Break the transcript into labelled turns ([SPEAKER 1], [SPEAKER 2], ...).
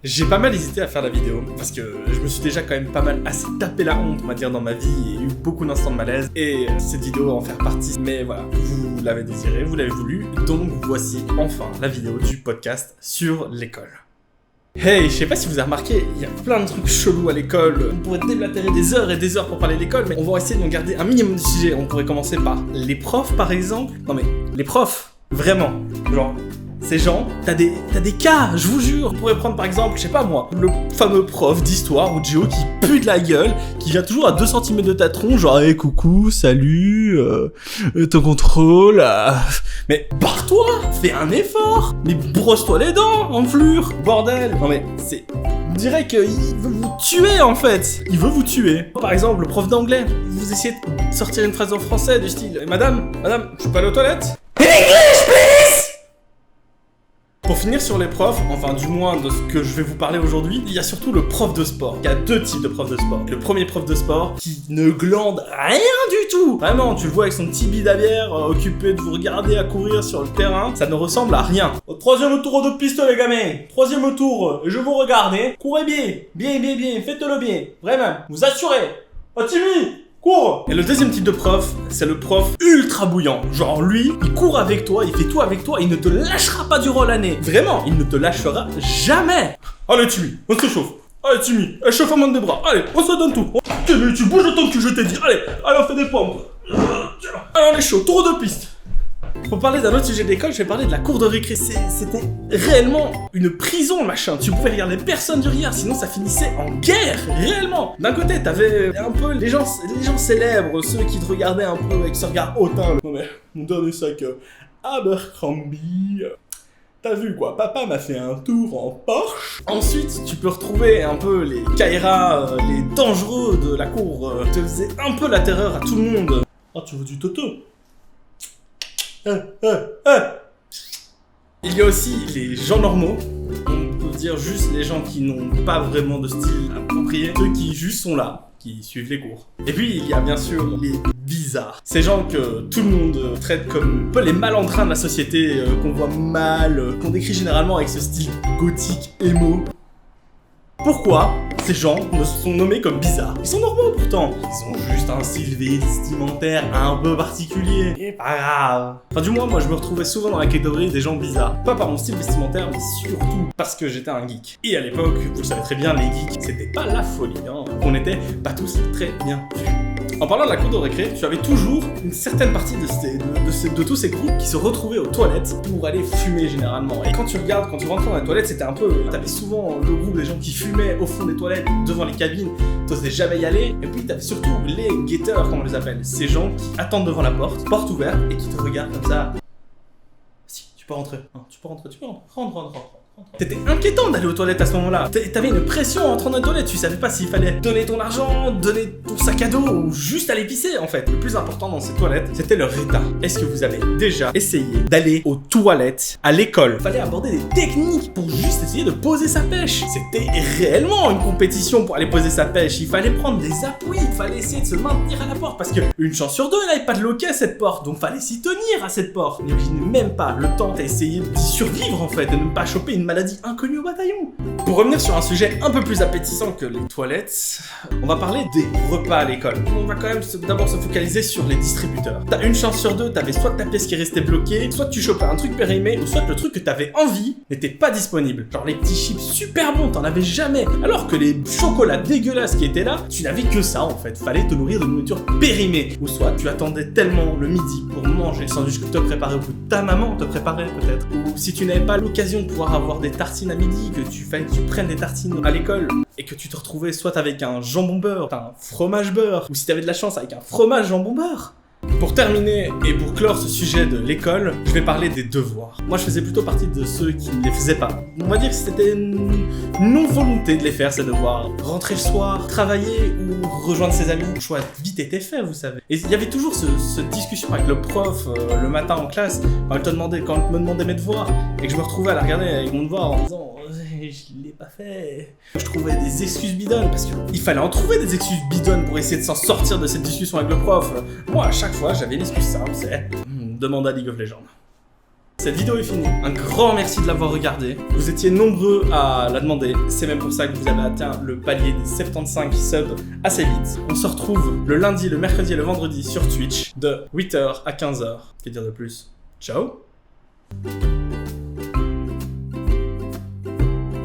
[SPEAKER 1] J'ai pas mal hésité à faire la vidéo, parce que je me suis déjà quand même pas mal assez tapé la honte, on va dire, dans ma vie, et eu beaucoup d'instants de malaise, et cette vidéo va en faire partie. Mais voilà, vous l'avez désiré, vous l'avez voulu, donc voici enfin la vidéo du podcast sur l'école. Hey, je sais pas si vous avez remarqué, il y a plein de trucs chelous à l'école. On pourrait déblatérer des heures et des heures pour parler de l'école, mais on va essayer de garder un minimum de sujets. On pourrait commencer par les profs, par exemple. Non mais, les profs, vraiment. Genre, ces gens, t'as des cas, je vous jure. On pourrait prendre par exemple, je sais pas moi, le fameux prof d'histoire ou de géo qui pue de la gueule, qui vient toujours à 2 cm de ta tronche, genre hey, coucou, salut, ton contrôle, mais barre-toi, fais un effort, mais brosse-toi les dents, enflure, bordel. Non mais c'est... On dirait qu'il veut vous tuer en fait. Il veut vous tuer. Par exemple, le prof d'anglais, vous essayez de sortir une phrase en français du style Madame, je peux aller aux toilettes? English please! Pour finir sur les profs, enfin du moins de ce que je vais vous parler aujourd'hui, il y a surtout le prof de sport. Il y a 2 types de profs de sport. Le premier prof de sport qui ne glande rien du tout. Vraiment, tu le vois avec son petit bide à bière, occupé de vous regarder à courir sur le terrain, ça ne ressemble à rien. Au 3e tour de piste les gamins, 3e tour, je vous regarde, hein. Courez bien, faites-le bien, vraiment, vous assurez. Oh Timmy, cours! Et le deuxième type de prof, c'est le prof ultra bouillant. Genre lui, il court avec toi, il fait tout avec toi, il ne te lâchera pas durant l'année. Vraiment, il ne te lâchera jamais. Allez Timmy, on se chauffe. Allez Timmy, échauffement des bras. Allez, on se donne tout. Timmy, tu bouges autant que je t'ai dit. Allez, on fait des pompes. Allez, on est chaud, tour de piste. Pour parler d'un autre sujet d'école, je vais parler de la cour de récré. C'était réellement une prison, machin. Tu pouvais regarder personne du regard, sinon ça finissait en guerre, réellement. D'un côté, t'avais un peu les gens célèbres, ceux qui te regardaient un peu avec ce regard hautain. Non mais, mon dernier sac Abercrombie... T'as vu quoi, papa m'a fait un tour en Porsche. Ensuite, tu peux retrouver un peu les Kaira, les dangereux de la cour, te faisaient un peu la terreur à tout le monde. Ah, tu veux du toto? Il y a aussi les gens normaux, on peut dire juste les gens qui n'ont pas vraiment de style approprié, ceux qui juste sont là, qui suivent les cours. Et puis il y a bien sûr les bizarres, ces gens que tout le monde traite comme un peu les malandrins de la société, qu'on voit mal, qu'on décrit généralement avec ce style gothique, émo. Pourquoi ces gens ne sont nommés comme bizarres? Ils sont normaux pourtant. Ils ont juste un style vestimentaire un peu particulier. Et pas grave. Enfin du moins, moi je me retrouvais souvent dans la catégorie des gens bizarres. Pas par mon style vestimentaire, mais surtout parce que j'étais un geek. Et à l'époque, vous le savez très bien, les geeks, c'était pas la folie, hein. On n'était pas tous très bien vus. En parlant de la cour de récré, tu avais toujours une certaine partie de tous ces groupes qui se retrouvaient aux toilettes pour aller fumer généralement. Et quand tu rentrais dans les toilettes, c'était un peu... T'avais souvent le groupe des gens qui fumaient au fond des toilettes, devant les cabines, t'osais jamais y aller. Et puis t'avais surtout les guetteurs, comme on les appelle. Ces gens qui attendent devant la porte ouverte, et qui te regardent comme ça. Si, tu peux rentrer. Non, tu peux rentrer. Rentre. C'était inquiétant d'aller aux toilettes à ce moment-là. T'avais une pression en entrant dans les toilettes. Tu savais pas s'il fallait donner ton argent, donner ton sac à dos ou juste aller pisser en fait. Le plus important dans ces toilettes, c'était leur état. Est-ce que vous avez déjà essayé d'aller aux toilettes à l'école? Fallait aborder des techniques pour juste essayer de poser sa pêche. C'était réellement une compétition pour aller poser sa pêche. Il fallait prendre des appuis, il fallait essayer de se maintenir à la porte parce que une chance sur 2, elle n'avait pas de loquet à cette porte. Donc fallait s'y tenir à cette porte. N'imagine même pas le temps t'as essayé d'y survivre en fait, de ne pas choper une maladie inconnue au bataillon. Pour revenir sur un sujet un peu plus appétissant que les toilettes, on va parler des repas à l'école. On va quand même d'abord se focaliser sur les distributeurs. T'as une chance sur 2, t'avais soit ta pièce qui restait bloquée, soit tu chopais un truc périmé, ou soit le truc que t'avais envie n'était pas disponible. Genre les petits chips super bons, t'en avais jamais. Alors que les chocolats dégueulasses qui étaient là, tu n'avais que ça en fait. Fallait te nourrir de nourriture périmée. Ou soit tu attendais tellement le midi pour manger le sandwich que te préparait ou que ta maman te préparait peut-être. Ou si tu n'avais pas l'occasion de pouvoir avoir des tartines à midi, que tu prennes des tartines à l'école et que tu te retrouvais soit avec un jambon beurre, un fromage beurre, ou si t'avais de la chance avec un fromage jambon beurre. Pour terminer et pour clore ce sujet de l'école, je vais parler des devoirs. Moi je faisais plutôt partie de ceux qui ne les faisaient pas. On va dire que c'était une non-volonté de les faire ces devoirs. Rentrer le soir, travailler ou rejoindre ses amis. Le choix vite était fait, vous savez. Et il y avait toujours cette discussion avec le prof le matin en classe quand il me demandait mes devoirs et que je me retrouvais à la regarder avec mon devoir en disant je l'ai pas fait. Je trouvais des excuses bidonnes parce qu'il fallait en trouver des excuses bidonnes pour essayer de s'en sortir de cette discussion avec le prof. Moi à chaque fois j'avais l'excuse simple, c'est demande à League of Legends. Cette vidéo est finie. Un grand merci de l'avoir regardée. Vous étiez nombreux à la demander. C'est même pour ça que vous avez atteint le palier des 75 subs assez vite. On se retrouve le lundi, le mercredi et le vendredi sur Twitch de 8h à 15h. Que dire de plus? Ciao!